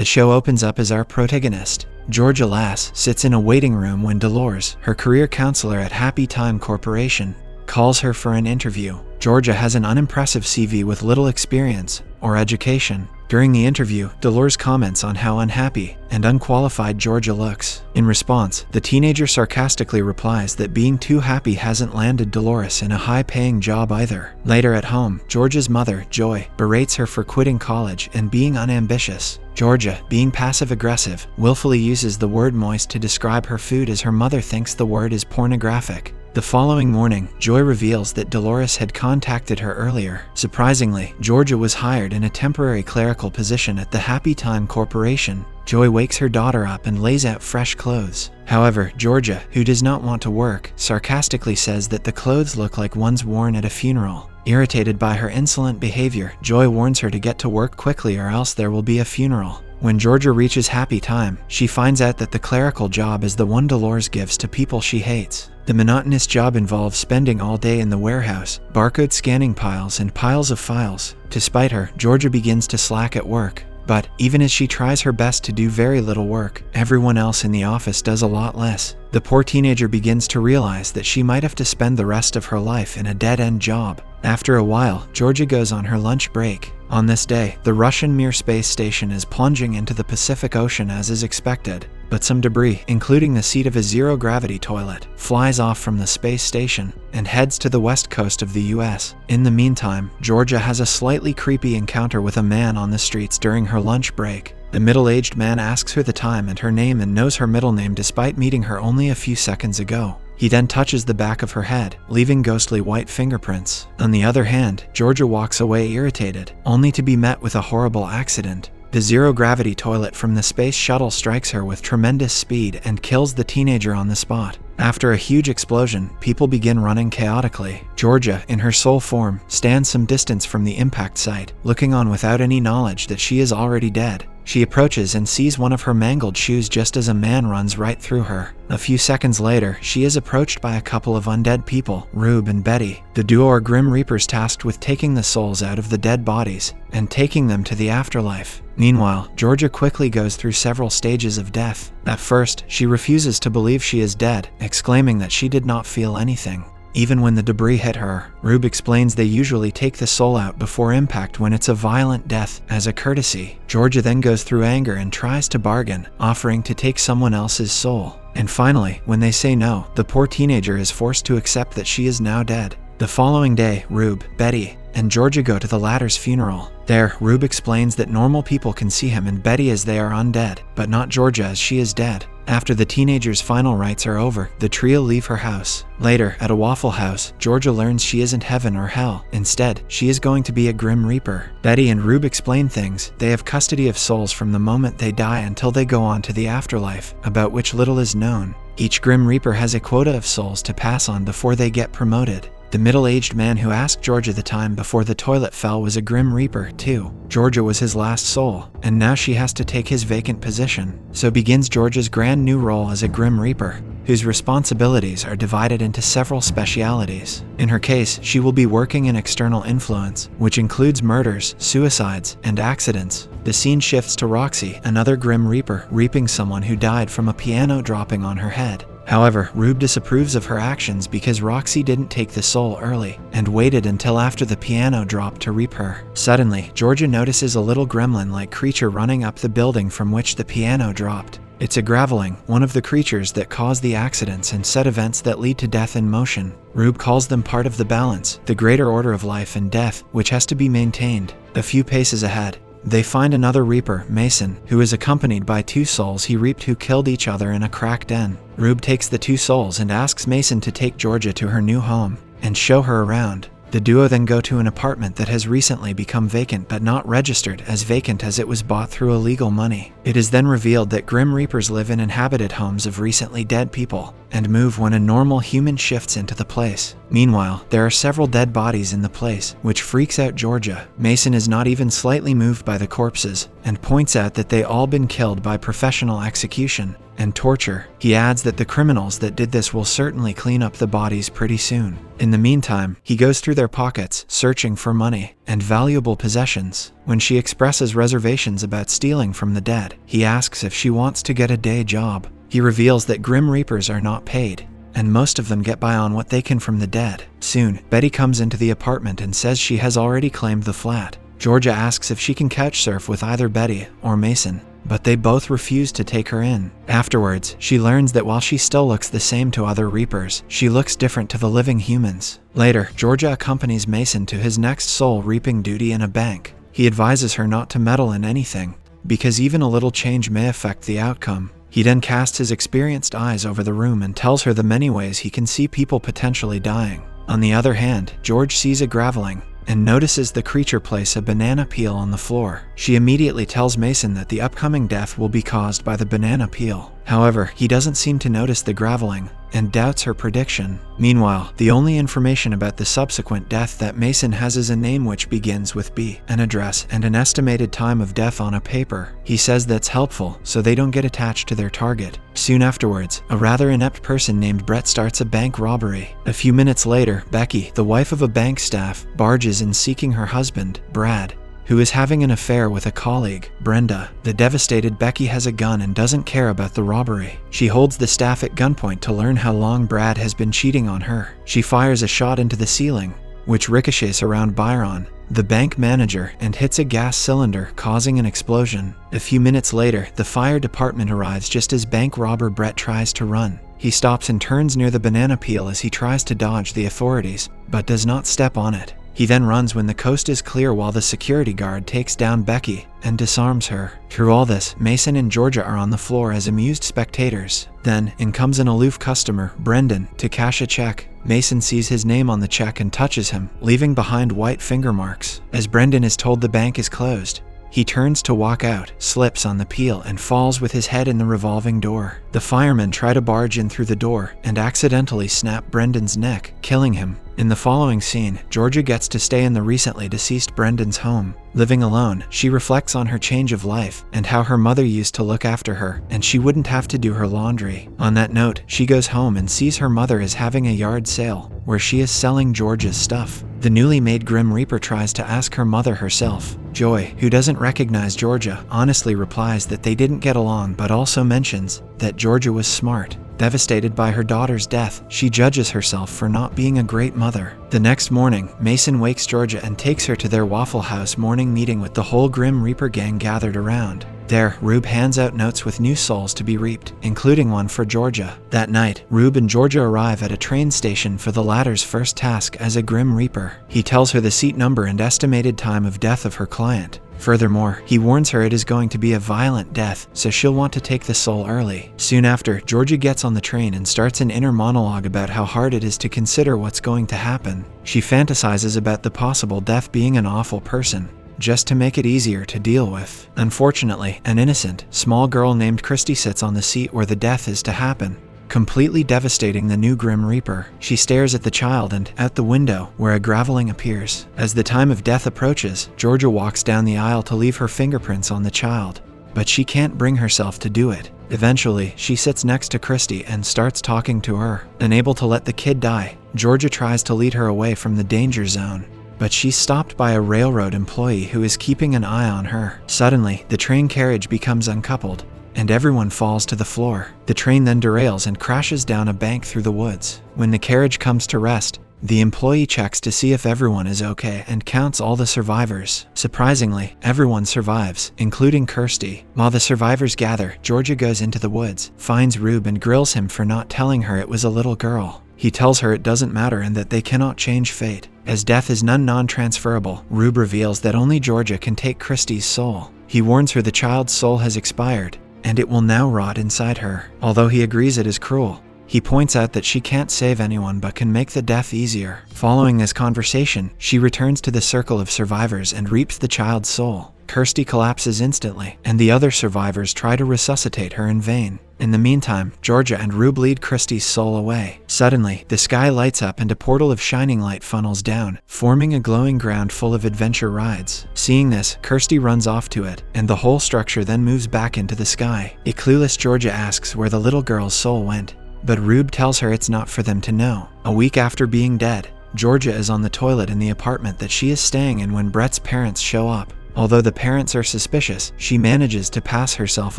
The show opens up as our protagonist, Georgia Lass, sits in a waiting room when Dolores, her career counselor at Happy Time Corporation, calls her for an interview. Georgia has an unimpressive CV with little experience or education. During the interview, Dolores comments on how unhappy and unqualified Georgia looks. In response, the teenager sarcastically replies that being too happy hasn't landed Dolores in a high-paying job either. Later at home, Georgia's mother, Joy, berates her for quitting college and being unambitious. Georgia, being passive-aggressive, willfully uses the word moist to describe her food as her mother thinks the word is pornographic. The following morning, Joy reveals that Dolores had contacted her earlier. Surprisingly, Georgia was hired in a temporary clerical position at the Happy Time Corporation. Joy wakes her daughter up and lays out fresh clothes. However, Georgia, who does not want to work, sarcastically says that the clothes look like ones worn at a funeral. Irritated by her insolent behavior, Joy warns her to get to work quickly or else there will be a funeral. When Georgia reaches Happy Time, she finds out that the clerical job is the one Dolores gives to people she hates. The monotonous job involves spending all day in the warehouse, barcode scanning piles and piles of files. To spite her, Georgia begins to slack at work. But even as she tries her best to do very little work, everyone else in the office does a lot less. The poor teenager begins to realize that she might have to spend the rest of her life in a dead-end job. After a while, Georgia goes on her lunch break. On this day, the Russian Mir space station is plunging into the Pacific Ocean as is expected. But some debris, including the seat of a zero-gravity toilet, flies off from the space station and heads to the west coast of the US. In the meantime, Georgia has a slightly creepy encounter with a man on the streets during her lunch break. The middle-aged man asks her the time and her name and knows her middle name despite meeting her only a few seconds ago. He then touches the back of her head, leaving ghostly white fingerprints. On the other hand, Georgia walks away irritated, only to be met with a horrible accident. The zero-gravity toilet from the space shuttle strikes her with tremendous speed and kills the teenager on the spot. After a huge explosion, people begin running chaotically. Georgia, in her soul form, stands some distance from the impact site, looking on without any knowledge that she is already dead. She approaches and sees one of her mangled shoes just as a man runs right through her. A few seconds later, she is approached by a couple of undead people, Rube and Betty. The duo are Grim Reapers tasked with taking the souls out of the dead bodies and taking them to the afterlife. Meanwhile, Georgia quickly goes through several stages of death. At first, she refuses to believe she is dead, exclaiming that she did not feel anything. Even when the debris hit her, Rube explains they usually take the soul out before impact when it's a violent death, as a courtesy. Georgia then goes through anger and tries to bargain, offering to take someone else's soul. And finally, when they say no, the poor teenager is forced to accept that she is now dead. The following day, Rube, Betty, and Georgia go to the latter's funeral. There, Rube explains that normal people can see him and Betty as they are undead, but not Georgia as she is dead. After the teenager's final rites are over, the trio leave her house. Later, at a Waffle House, Georgia learns she isn't heaven or hell. Instead, she is going to be a Grim Reaper. Betty and Rube explain things. They have custody of souls from the moment they die until they go on to the afterlife, about which little is known. Each Grim Reaper has a quota of souls to pass on before they get promoted. The middle-aged man who asked Georgia the time before the toilet fell was a Grim Reaper, too. Georgia was his last soul, and now she has to take his vacant position. So begins Georgia's grand new role as a Grim Reaper, whose responsibilities are divided into several specialities. In her case, she will be working in external influence, which includes murders, suicides, and accidents. The scene shifts to Roxy, another Grim Reaper, reaping someone who died from a piano dropping on her head. However, Rube disapproves of her actions because Roxy didn't take the soul early and waited until after the piano dropped to reap her. Suddenly, Georgia notices a little gremlin-like creature running up the building from which the piano dropped. It's a graveling, one of the creatures that cause the accidents and set events that lead to death in motion. Rube calls them part of the balance, the greater order of life and death, which has to be maintained. A few paces ahead, they find another Reaper, Mason, who is accompanied by two souls he reaped who killed each other in a crack den. Rube takes the two souls and asks Mason to take Georgia to her new home and show her around. The duo then go to an apartment that has recently become vacant but not registered as vacant as it was bought through illegal money. It is then revealed that Grim Reapers live in inhabited homes of recently dead people and move when a normal human shifts into the place. Meanwhile, there are several dead bodies in the place, which freaks out Georgia. Mason is not even slightly moved by the corpses and points out that they all been killed by professional execution and torture. He adds that the criminals that did this will certainly clean up the bodies pretty soon. In the meantime, he goes through their pockets, searching for money and valuable possessions. When she expresses reservations about stealing from the dead, he asks if she wants to get a day job. He reveals that Grim Reapers are not paid, and most of them get by on what they can from the dead. Soon, Betty comes into the apartment and says she has already claimed the flat. Georgia asks if she can couch surf with either Betty or Mason, but they both refuse to take her in. Afterwards, she learns that while she still looks the same to other Reapers, she looks different to the living humans. Later, Georgia accompanies Mason to his next soul reaping duty in a bank. He advises her not to meddle in anything, because even a little change may affect the outcome. He then casts his experienced eyes over the room and tells her the many ways he can see people potentially dying. On the other hand, George sees a graveling and notices the creature place a banana peel on the floor. She immediately tells Mason that the upcoming death will be caused by the banana peel. However, he doesn't seem to notice the graveling and doubts her prediction. Meanwhile, the only information about the subsequent death that Mason has is a name which begins with B, an address, and an estimated time of death on a paper. He says that's helpful so they don't get attached to their target. Soon afterwards, a rather inept person named Brett starts a bank robbery. A few minutes later, Becky, the wife of a bank staff, barges in seeking her husband, Brad, who is having an affair with a colleague, Brenda. The devastated Becky has a gun and doesn't care about the robbery. She holds the staff at gunpoint to learn how long Brad has been cheating on her. She fires a shot into the ceiling, which ricochets around Byron, the bank manager, and hits a gas cylinder, causing an explosion. A few minutes later, the fire department arrives just as bank robber Brett tries to run. He stops and turns near the banana peel as he tries to dodge the authorities, but does not step on it. He then runs when the coast is clear while the security guard takes down Becky and disarms her. Through all this, Mason and Georgia are on the floor as amused spectators. Then, in comes an aloof customer, Brendan, to cash a check. Mason sees his name on the check and touches him, leaving behind white finger marks. As Brendan is told the bank is closed, he turns to walk out, slips on the peel, and falls with his head in the revolving door. The firemen try to barge in through the door and accidentally snap Brendan's neck, killing him. In the following scene, Georgia gets to stay in the recently deceased Brendan's home. Living alone, she reflects on her change of life and how her mother used to look after her, and she wouldn't have to do her laundry. On that note, she goes home and sees her mother is having a yard sale, where she is selling Georgia's stuff. The newly made Grim Reaper tries to ask her mother herself. Joy, who doesn't recognize Georgia, honestly replies that they didn't get along, but also mentions that Georgia was smart. Devastated by her daughter's death, she judges herself for not being a great mother. The next morning, Mason wakes Georgia and takes her to their Waffle House morning meeting with the whole Grim Reaper gang gathered around. There, Rube hands out notes with new souls to be reaped, including one for Georgia. That night, Rube and Georgia arrive at a train station for the latter's first task as a Grim Reaper. He tells her the seat number and estimated time of death of her client. Furthermore, he warns her it is going to be a violent death, so she'll want to take the soul early. Soon after, Georgia gets on the train and starts an inner monologue about how hard it is to consider what's going to happen. She fantasizes about the possible death being an awful person, just to make it easier to deal with. Unfortunately, an innocent, small girl named Christy sits on the seat where the death is to happen, completely devastating the new Grim Reaper. She stares at the child and out the window, where a graveling appears. As the time of death approaches, Georgia walks down the aisle to leave her fingerprints on the child, but she can't bring herself to do it. Eventually, she sits next to Christy and starts talking to her. Unable to let the kid die, Georgia tries to lead her away from the danger zone, but she's stopped by a railroad employee who is keeping an eye on her. Suddenly, the train carriage becomes uncoupled, and everyone falls to the floor. The train then derails and crashes down a bank through the woods. When the carriage comes to rest, the employee checks to see if everyone is okay and counts all the survivors. Surprisingly, everyone survives, including Kirsty. While the survivors gather, Georgia goes into the woods, finds Rube and grills him for not telling her it was a little girl. He tells her it doesn't matter and that they cannot change fate. As death is non-transferable, Rube reveals that only Georgia can take Christy's soul. He warns her the child's soul has expired, and it will now rot inside her. Although he agrees it is cruel, he points out that she can't save anyone but can make the death easier. Following this conversation, she returns to the circle of survivors and reaps the child's soul. Kirsty collapses instantly, and the other survivors try to resuscitate her in vain. In the meantime, Georgia and Rube lead Christie's soul away. Suddenly, the sky lights up and a portal of shining light funnels down, forming a glowing ground full of adventure rides. Seeing this, Kirsty runs off to it, and the whole structure then moves back into the sky. A clueless Georgia asks where the little girl's soul went, but Rube tells her it's not for them to know. A week after being dead, Georgia is on the toilet in the apartment that she is staying in when Brett's parents show up. Although the parents are suspicious, she manages to pass herself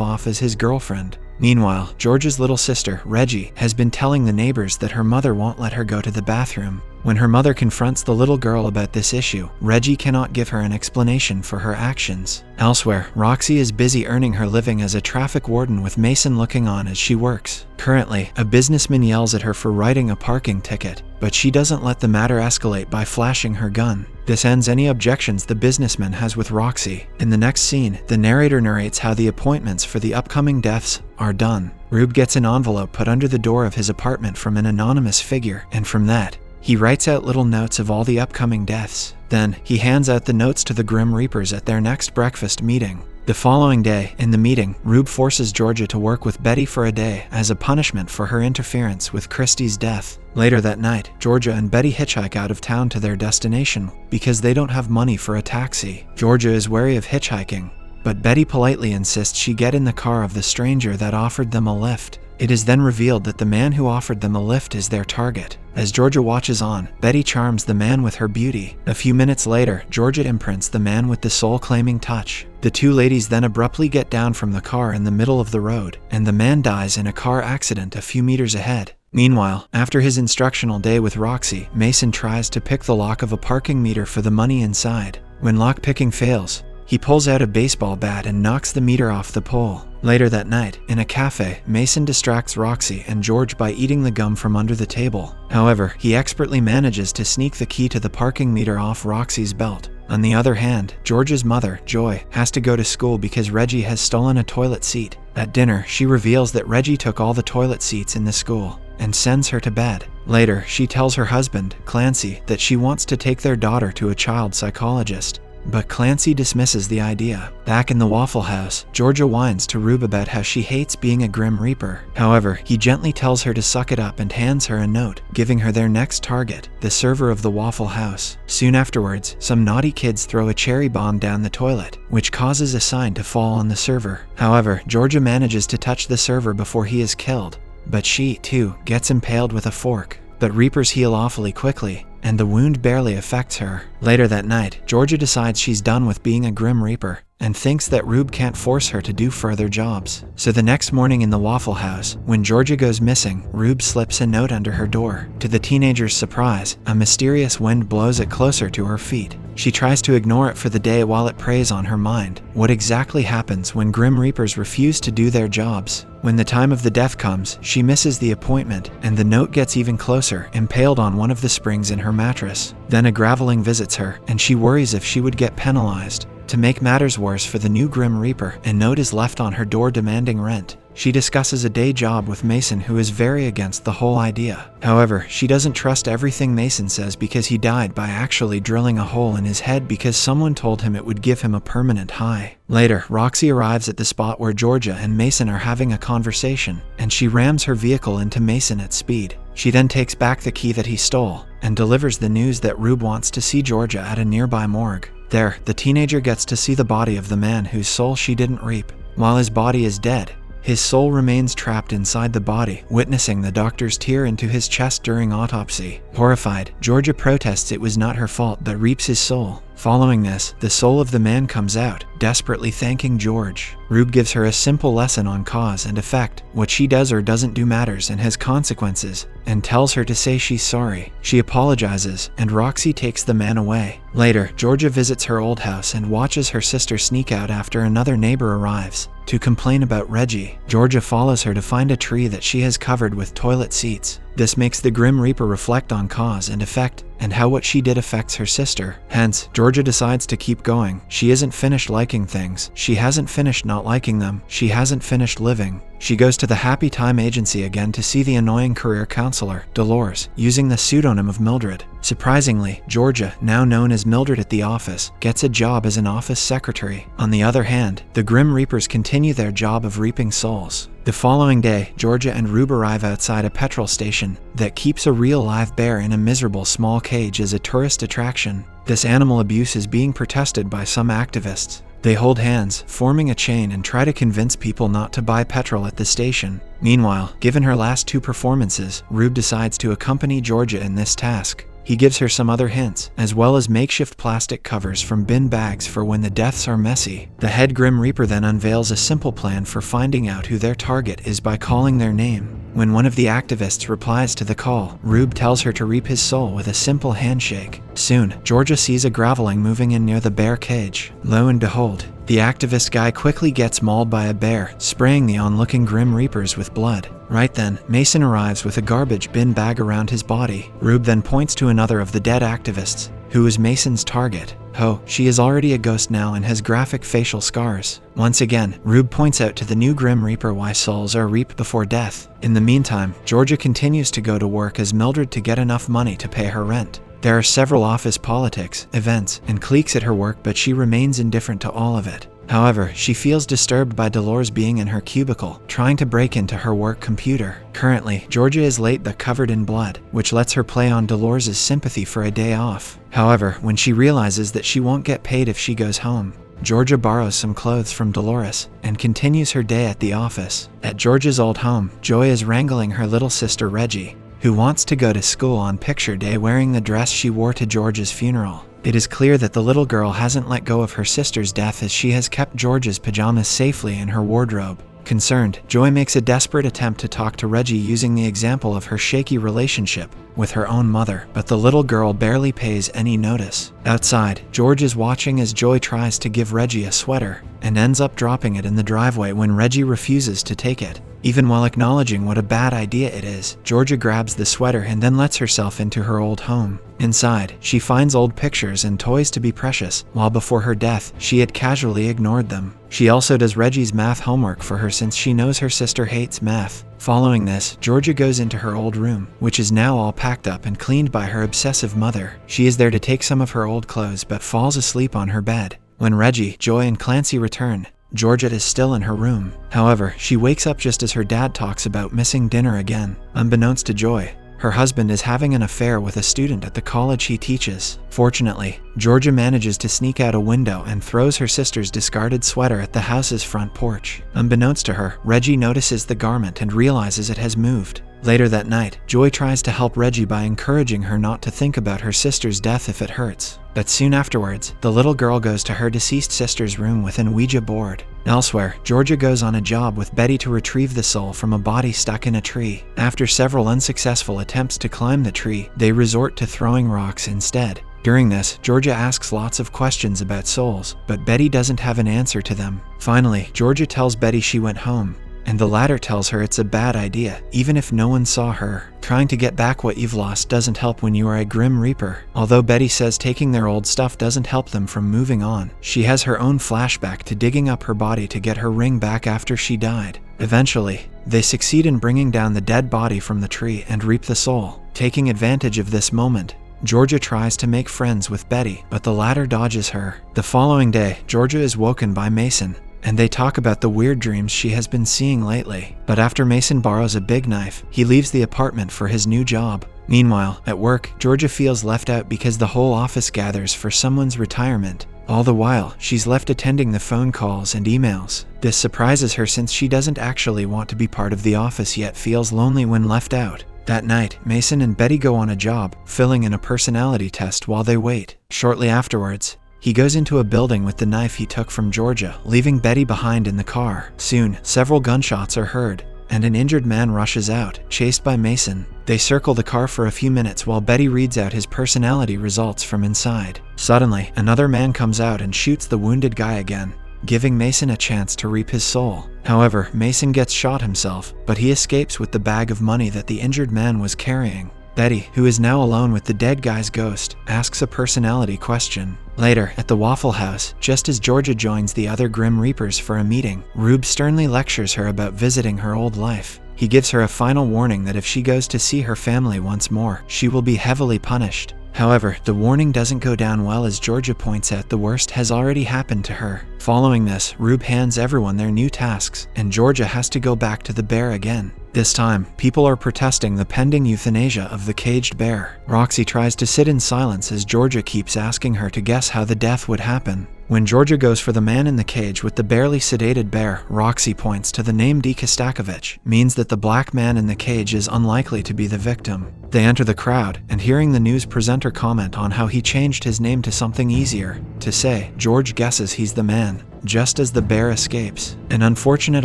off as his girlfriend. Meanwhile, Georgia's little sister, Reggie, has been telling the neighbors that her mother won't let her go to the bathroom. When her mother confronts the little girl about this issue, Reggie cannot give her an explanation for her actions. Elsewhere, Roxy is busy earning her living as a traffic warden with Mason looking on as she works. Currently, a businessman yells at her for writing a parking ticket, but she doesn't let the matter escalate by flashing her gun. This ends any objections the businessman has with Roxy. In the next scene, the narrator narrates how the appointments for the upcoming deaths are done. Rube gets an envelope put under the door of his apartment from an anonymous figure, and from that, he writes out little notes of all the upcoming deaths. Then, he hands out the notes to the Grim Reapers at their next breakfast meeting. The following day, in the meeting, Rube forces Georgia to work with Betty for a day as a punishment for her interference with Christie's death. Later that night, Georgia and Betty hitchhike out of town to their destination because they don't have money for a taxi. Georgia is wary of hitchhiking, but Betty politely insists she get in the car of the stranger that offered them a lift. It is then revealed that the man who offered them a lift is their target. As Georgia watches on, Betty charms the man with her beauty. A few minutes later, Georgia imprints the man with the soul-claiming touch. The two ladies then abruptly get down from the car in the middle of the road, and the man dies in a car accident a few meters ahead. Meanwhile, after his instructional day with Roxy, Mason tries to pick the lock of a parking meter for the money inside. When lock-picking fails, he pulls out a baseball bat and knocks the meter off the pole. Later that night, in a cafe, Mason distracts Roxy and George by eating the gum from under the table. However, he expertly manages to sneak the key to the parking meter off Roxy's belt. On the other hand, George's mother, Joy, has to go to school because Reggie has stolen a toilet seat. At dinner, she reveals that Reggie took all the toilet seats in the school and sends her to bed. Later, she tells her husband, Clancy, that she wants to take their daughter to a child psychologist. But Clancy dismisses the idea. Back in the Waffle House, Georgia whines to Rube about how she hates being a Grim Reaper. However, he gently tells her to suck it up and hands her a note, giving her their next target, the server of the Waffle House. Soon afterwards, some naughty kids throw a cherry bomb down the toilet, which causes a sign to fall on the server. However, Georgia manages to touch the server before he is killed, but she, too, gets impaled with a fork. But Reapers heal awfully quickly, and the wound barely affects her. Later that night, Georgia decides she's done with being a Grim Reaper and thinks that Rube can't force her to do further jobs. So the next morning in the Waffle House, when Georgia goes missing, Rube slips a note under her door. To the teenager's surprise, a mysterious wind blows it closer to her feet. She tries to ignore it for the day while it preys on her mind. What exactly happens when Grim Reapers refuse to do their jobs? When the time of the death comes, she misses the appointment, and the note gets even closer, impaled on one of the springs in her mattress. Then a graveling visits her, and she worries if she would get penalized. To make matters worse for the new Grim Reaper, a note is left on her door demanding rent. She discusses a day job with Mason, who is very against the whole idea. However, she doesn't trust everything Mason says because he died by actually drilling a hole in his head because someone told him it would give him a permanent high. Later, Roxy arrives at the spot where Georgia and Mason are having a conversation, and she rams her vehicle into Mason at speed. She then takes back the key that he stole and delivers the news that Rube wants to see Georgia at a nearby morgue. There, the teenager gets to see the body of the man whose soul she didn't reap. While his body is dead, his soul remains trapped inside the body, witnessing the doctor's tear into his chest during autopsy. Horrified, Georgia protests it was not her fault but reaps his soul. Following this, the soul of the man comes out, desperately thanking George. Rube gives her a simple lesson on cause and effect. What she does or doesn't do matters and has consequences, and tells her to say she's sorry. She apologizes, and Roxy takes the man away. Later, Georgia visits her old house and watches her sister sneak out after another neighbor arrives to complain about Reggie. Georgia follows her to find a tree that she has covered with toilet seats. This makes the Grim Reaper reflect on cause and effect, and how what she did affects her sister. Hence, Georgia decides to keep going. She isn't finished liking things. She hasn't finished not liking them. She hasn't finished living. she goes to the Happy Time agency again to see the annoying career counselor, Dolores, using the pseudonym of Mildred. Surprisingly, Georgia, now known as Mildred at the office, gets a job as an office secretary. On the other hand, the Grim Reapers continue their job of reaping souls. The following day, Georgia and Rube arrive outside a petrol station that keeps a real live bear in a miserable small cage as a tourist attraction. This animal abuse is being protested by some activists. They hold hands, forming a chain, and try to convince people not to buy petrol at the station. Meanwhile, given her last 2 performances, Rube decides to accompany Georgia in this task. He gives her some other hints, as well as makeshift plastic covers from bin bags for when the deaths are messy. The head Grim Reaper then unveils a simple plan for finding out who their target is by calling their name. When one of the activists replies to the call, Rube tells her to reap his soul with a simple handshake. Soon, Georgia sees a graveling moving in near the bear cage. Lo and behold, the activist guy quickly gets mauled by a bear, spraying the onlooking Grim Reapers with blood. Right then, Mason arrives with a garbage bin bag around his body. Rube then points to another of the dead activists, who is Mason's target. Oh, she is already a ghost now and has graphic facial scars. Once again, Rube points out to the new Grim Reaper why souls are reaped before death. In the meantime, Georgia continues to go to work as Mildred to get enough money to pay her rent. There are several office politics, events, and cliques at her work, but she remains indifferent to all of it. However, she feels disturbed by Dolores being in her cubicle, trying to break into her work computer. Currently, Georgia is late but covered in blood, which lets her play on Dolores' sympathy for a day off. However, when she realizes that she won't get paid if she goes home, Georgia borrows some clothes from Dolores and continues her day at the office. At Georgia's old home, Joy is wrangling her little sister Reggie, who wants to go to school on picture day wearing the dress she wore to Georgia's funeral. It is clear that the little girl hasn't let go of her sister's death as she has kept Georgia's pajamas safely in her wardrobe. Concerned, Joy makes a desperate attempt to talk to Reggie using the example of her shaky relationship with her own mother, but the little girl barely pays any notice. Outside, George is watching as Joy tries to give Reggie a sweater and ends up dropping it in the driveway when Reggie refuses to take it. Even while acknowledging what a bad idea it is, Georgia grabs the sweater and then lets herself into her old home. Inside, she finds old pictures and toys to be precious, while before her death, she had casually ignored them. She also does Reggie's math homework for her since she knows her sister hates math. Following this, Georgia goes into her old room, which is now all packed up and cleaned by her obsessive mother. She is there to take some of her old clothes but falls asleep on her bed. When Reggie, Joy, and Clancy return, Georgette is still in her room. However, she wakes up just as her dad talks about missing dinner again. Unbeknownst to Joy, her husband is having an affair with a student at the college he teaches. Fortunately, Georgia manages to sneak out a window and throws her sister's discarded sweater at the house's front porch. Unbeknownst to her, Reggie notices the garment and realizes it has moved. Later that night, Joy tries to help Reggie by encouraging her not to think about her sister's death if it hurts. But soon afterwards, the little girl goes to her deceased sister's room with an Ouija board. Elsewhere, Georgia goes on a job with Betty to retrieve the soul from a body stuck in a tree. After several unsuccessful attempts to climb the tree, they resort to throwing rocks instead. During this, Georgia asks lots of questions about souls, but Betty doesn't have an answer to them. Finally, Georgia tells Betty she went home, and the latter tells her it's a bad idea, even if no one saw her. Trying to get back what you've lost doesn't help when you are a Grim Reaper. Although Betty says taking their old stuff doesn't help them from moving on, she has her own flashback to digging up her body to get her ring back after she died. Eventually, they succeed in bringing down the dead body from the tree and reap the soul. Taking advantage of this moment, Georgia tries to make friends with Betty, but the latter dodges her. The following day, Georgia is woken by Mason, and they talk about the weird dreams she has been seeing lately. But after Mason borrows a big knife, he leaves the apartment for his new job. Meanwhile, at work, Georgia feels left out because the whole office gathers for someone's retirement. All the while, she's left attending the phone calls and emails. This surprises her since she doesn't actually want to be part of the office yet feels lonely when left out. That night, Mason and Betty go on a job, filling in a personality test while they wait. Shortly afterwards, he goes into a building with the knife he took from Georgia, leaving Betty behind in the car. Soon, several gunshots are heard, and an injured man rushes out, chased by Mason. They circle the car for a few minutes while Betty reads out his personality results from inside. Suddenly, another man comes out and shoots the wounded guy again, giving Mason a chance to reap his soul. However, Mason gets shot himself, but he escapes with the bag of money that the injured man was carrying. Betty, who is now alone with the dead guy's ghost, asks a personality question. Later, at the Waffle House, just as Georgia joins the other Grim Reapers for a meeting, Rube sternly lectures her about visiting her old life. He gives her a final warning that if she goes to see her family once more, she will be heavily punished. However, the warning doesn't go down well as Georgia points out the worst has already happened to her. Following this, Rube hands everyone their new tasks, and Georgia has to go back to the bear again. This time, people are protesting the pending euthanasia of the caged bear. Roxy tries to sit in silence as Georgia keeps asking her to guess how the death would happen. When Georgia goes for the man in the cage with the barely sedated bear, Roxy points to the name D. Kostakovich, means that the black man in the cage is unlikely to be the victim. They enter the crowd, and hearing the news presenter comment on how he changed his name to something easier to say, George guesses he's the man. Just as the bear escapes, an unfortunate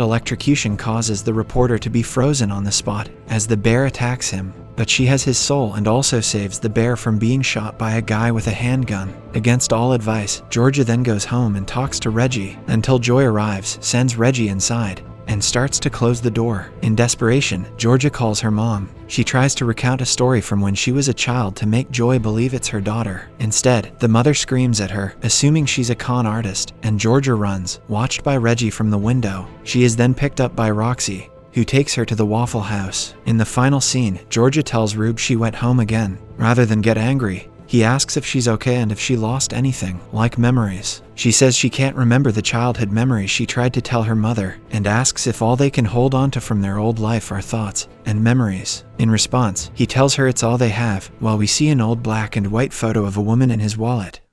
electrocution causes the reporter to be frozen on the spot as the bear attacks him. But she has his soul and also saves the bear from being shot by a guy with a handgun. Against all advice, Georgia then goes home and talks to Reggie until Joy arrives, sends Reggie inside, and starts to close the door. In desperation, Georgia calls her mom. She tries to recount a story from when she was a child to make Joy believe it's her daughter. Instead, the mother screams at her, assuming she's a con artist, and Georgia runs, watched by Reggie from the window. She is then picked up by Roxy, who takes her to the Waffle House. In the final scene, Georgia tells Rube she went home again. Rather than get angry, he asks if she's okay and if she lost anything, like memories. She says she can't remember the childhood memories she tried to tell her mother, and asks if all they can hold on to from their old life are thoughts and memories. In response, he tells her it's all they have, while we see an old black and white photo of a woman in his wallet.